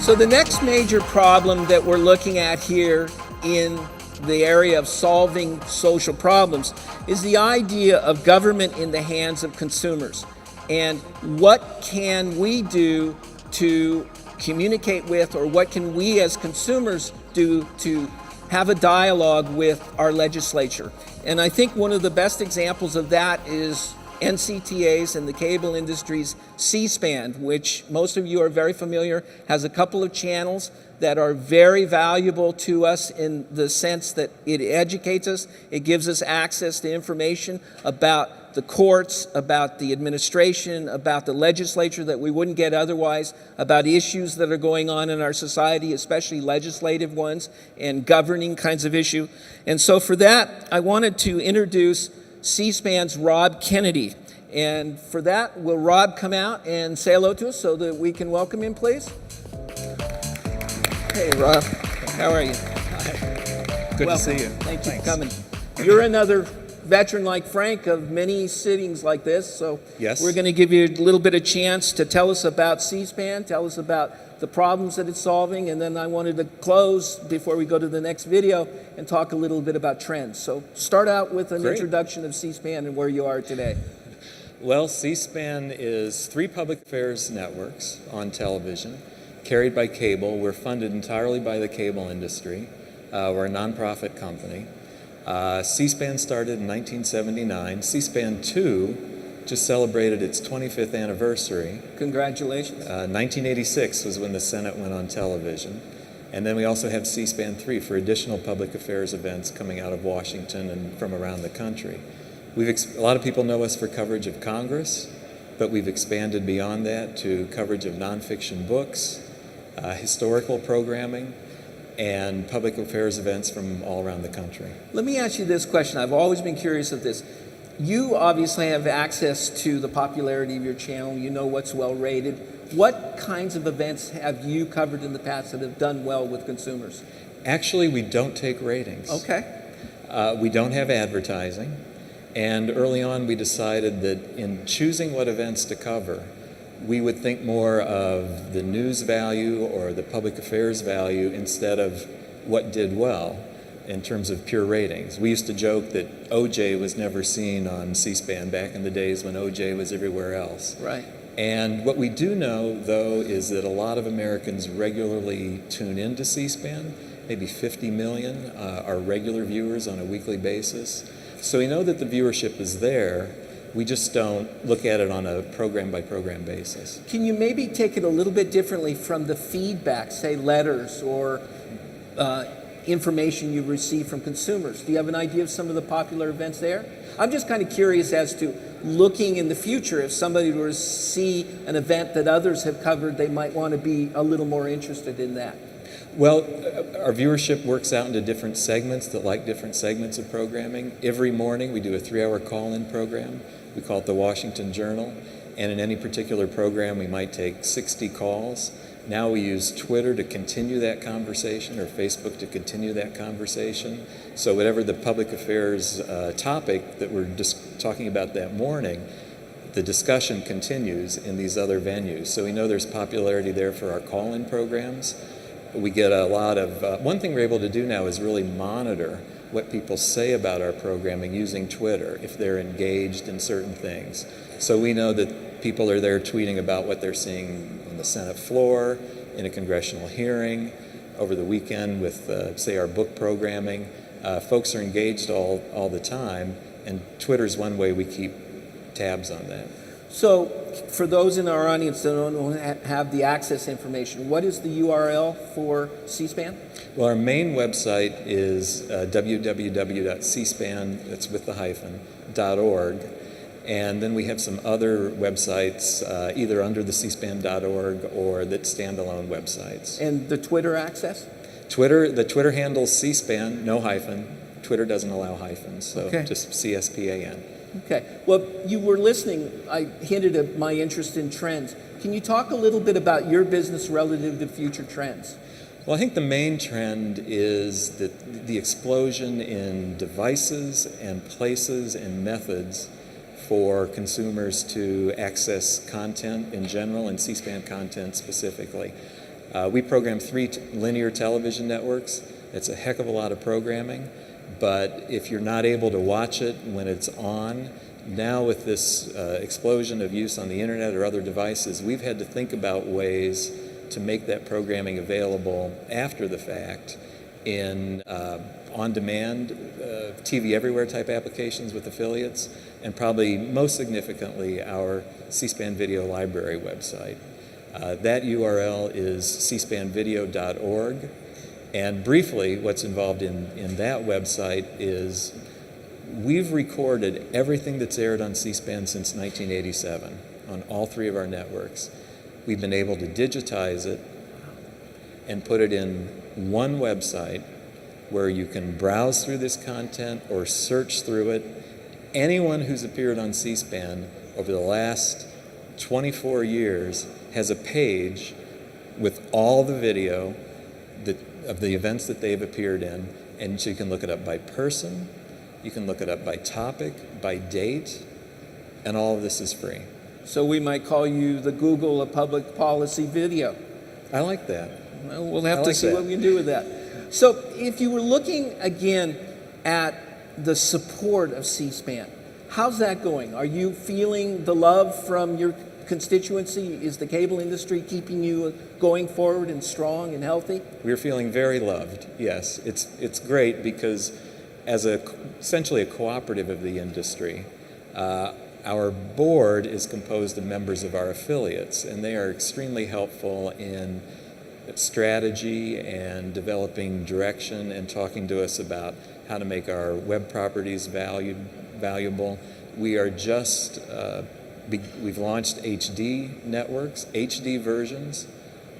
So the next major problem that we're looking at here in the area of solving social problems is the idea of government in the hands of consumers. And what can we do to communicate with, or what can we as consumers do to have a dialogue with our legislature? And I think one of the best examples of that is NCTA's and the cable industry's C-SPAN, which most of you are very familiar, has a couple of channels that are very valuable to us in the sense that it educates us, it gives us access to information about the courts, about the administration, about the legislature that we wouldn't get otherwise, about issues that are going on in our society, especially legislative ones and governing kinds of issue. And so for that, I wanted to introduce C-SPAN's Rob Kennedy. And for that, will Rob come out and say hello to us so that we can welcome him, please? Hey, Rob. How are you? Hi. Good to see you. Thank you for coming. You're another veteran like Frank of many sittings like this, so yes, we're going to give you a little bit of chance to tell us about C-SPAN, tell us about the problems that it's solving, and then I wanted to close before we go to the next video and talk a little bit about trends. So start out with an introduction of C-SPAN and where you are today. Well, C-SPAN is 3 public affairs networks on television, carried by cable. We're funded entirely by the cable industry. We're a nonprofit company. C-SPAN started in 1979. C-SPAN 2 just celebrated its 25th anniversary. Congratulations. 1986 was when the Senate went on television. And then we also have C-SPAN 3 for additional public affairs events coming out of Washington and from around the country. A lot of people know us for coverage of Congress, but we've expanded beyond that to coverage of nonfiction books, historical programming, and public affairs events from all around the country. Let me ask you this question. I've always been curious of this. You obviously have access to the popularity of your channel. You know what's well rated. What kinds of events have you covered in the past that have done well with consumers? Actually, we don't take ratings. Okay. We don't have advertising. And early on, we decided that in choosing what events to cover, we would think more of the news value or the public affairs value instead of what did well in terms of pure ratings. We used to joke that OJ was never seen on C-SPAN back in the days when OJ was everywhere else. Right. And what we do know, though, is that a lot of Americans regularly tune into C-SPAN. Maybe 50 million are regular viewers on a weekly basis. So we know that the viewership is there. We just don't look at it on a program-by-program basis. Can you maybe take it a little bit differently from the feedback, say letters or information you receive from consumers? Do you have an idea of some of the popular events there? I'm just kind of curious as to looking in the future, if somebody were to see an event that others have covered, they might want to be a little more interested in that. Well, our viewership works out into different segments that like different segments of programming. Every morning we do a 3-hour call-in program. We call it the Washington Journal. And in any particular program, we might take 60 calls. Now we use Twitter to continue that conversation, or Facebook to continue that conversation. So whatever the public affairs topic that we're just talking about that morning, the discussion continues in these other venues. So we know there's popularity there for our call-in programs. We get a lot of, one thing we're able to do now is really monitor what people say about our programming using Twitter, if they're engaged in certain things. So we know that people are there tweeting about what they're seeing on the Senate floor, in a congressional hearing, over the weekend with, say, our book programming. Folks are engaged all the time, and Twitter's one way we keep tabs on that. So for those in our audience that don't have the access information, what is the URL for C-SPAN? Well, our main website is www.cspan, that's with the hyphen, .org. And then we have some other websites, either under the cspan.org or that standalone websites. And the Twitter access? The Twitter handle's C-SPAN, no hyphen. Twitter doesn't allow hyphens, so just CSPAN. Okay. Well, you were listening. I hinted at my interest in trends. Can you talk a little bit about your business relative to future trends? Well, I think the main trend is that the explosion in devices and places and methods for consumers to access content in general and C-SPAN content specifically. We program three linear television networks. It's a heck of a lot of programming, but if you're not able to watch it when it's on, now with this explosion of use on the internet or other devices, we've had to think about ways to make that programming available after the fact in on-demand TV Everywhere type applications with affiliates, and probably most significantly our C-SPAN Video Library website. That URL is cspanvideo.org, and briefly what's involved in that website is we've recorded everything that's aired on C-SPAN since 1987 on all three of our networks. We've been able to digitize it and put it in one website where you can browse through this content or search through it. Anyone who's appeared on C-SPAN over the last 24 years has a page with all the video of the events that they've appeared in, and so you can look it up by person, you can look it up by topic, by date, and all of this is free. So we might call you the Google of public policy video. I like that. Well, we'll have to see what we can do with that. So if you were looking again at the support of C-SPAN, how's that going? Are you feeling the love from your constituency? Is the cable industry keeping you going forward and strong and healthy? We're feeling very loved, yes. It's great because as essentially a cooperative of the industry, our board is composed of members of our affiliates, and they are extremely helpful in strategy and developing direction and talking to us about how to make our web properties valuable. We are just we've launched HD networks, HD versions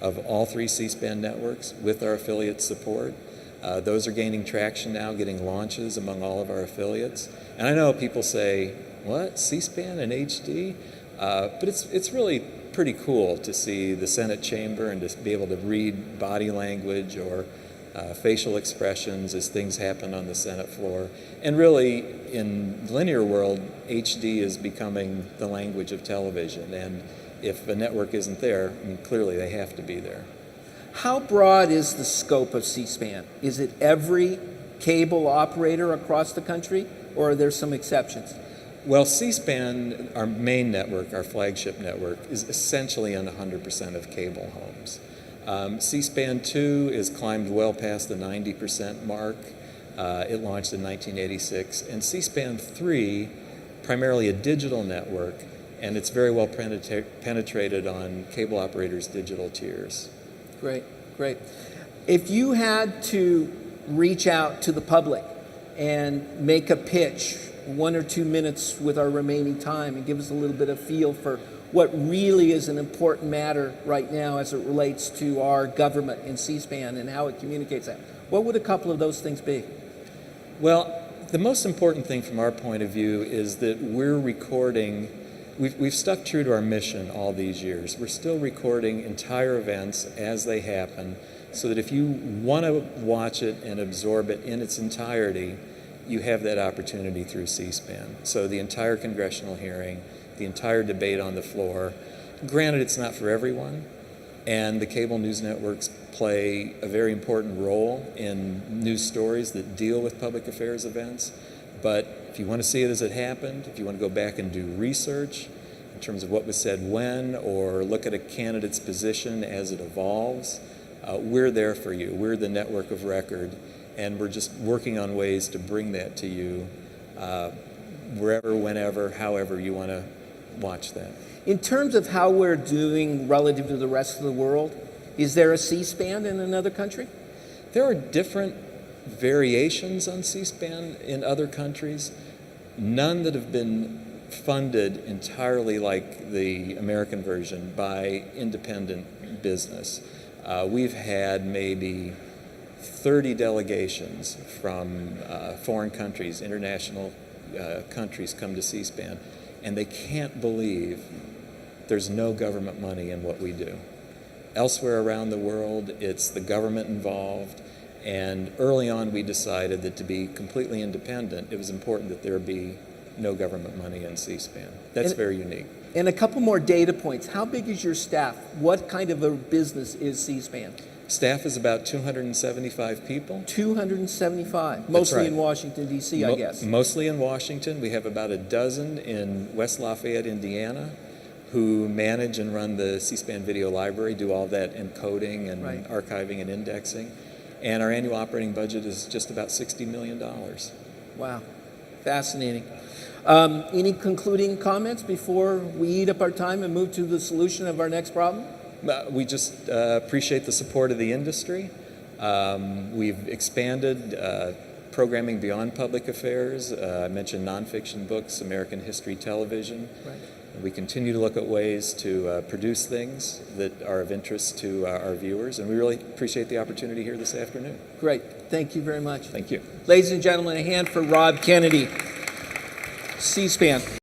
of all three C-SPAN networks with our affiliate support. Those are gaining traction now, getting launches among all of our affiliates. And I know people say, what, C-SPAN and HD? But it's really pretty cool to see the Senate chamber and to be able to read body language or facial expressions as things happen on the Senate floor. And really, in the linear world, HD is becoming the language of television. And if a network isn't there, I mean, clearly they have to be there. How broad is the scope of C-SPAN? Is it every cable operator across the country, or are there some exceptions? Well, C-SPAN, our main network, our flagship network, is essentially on 100% of cable homes. C-SPAN 2 has climbed well past the 90% mark. It launched in 1986. And C-SPAN 3, primarily a digital network, and it's very well penetrated on cable operators' digital tiers. Great, great. If you had to reach out to the public and make a pitch, 1 or 2 minutes with our remaining time, and give us a little bit of feel for what really is an important matter right now as it relates to our government in C-SPAN and how it communicates that, what would a couple of those things be? Well, the most important thing from our point of view is that we're recording. We've stuck true to our mission all these years. We're still recording entire events as they happen, so that if you want to watch it and absorb it in its entirety, you have that opportunity through C-SPAN. So the entire congressional hearing, the entire debate on the floor. Granted, it's not for everyone, and the cable news networks play a very important role in news stories that deal with public affairs events. But if you want to see it as it happened, if you want to go back and do research in terms of what was said when, or look at a candidate's position as it evolves, we're there for you. We're the network of record, and we're just working on ways to bring that to you wherever, whenever, however you want to watch that. In terms of how we're doing relative to the rest of the world, is there a C-SPAN in another country? There are different variations on C-SPAN in other countries, none that have been funded entirely like the American version by independent business. We've had maybe 30 delegations from foreign countries, international countries come to C-SPAN, and they can't believe there's no government money in what we do. Elsewhere around the world, it's the government involved, and early on we decided that to be completely independent, it was important that there be no government money in C-SPAN. That's very unique. And a couple more data points. How big is your staff? What kind of a business is C-SPAN? Staff is about 275 people. 275, mostly right. in Washington, D.C., I guess. Mostly in Washington. We have about a dozen in West Lafayette, Indiana, who manage and run the C-SPAN video library, do all that encoding and Right. archiving and indexing. And our annual operating budget is just about $60 million. Wow, fascinating. Any concluding comments before we eat up our time and move to the solution of our next problem? We just appreciate the support of the industry. We've expanded programming beyond public affairs. I mentioned nonfiction books, American history television. Right. We continue to look at ways to produce things that are of interest to our viewers, and we really appreciate the opportunity here this afternoon. Great. Thank you very much. Thank you. Ladies and gentlemen, a hand for Rob Kennedy, C-SPAN.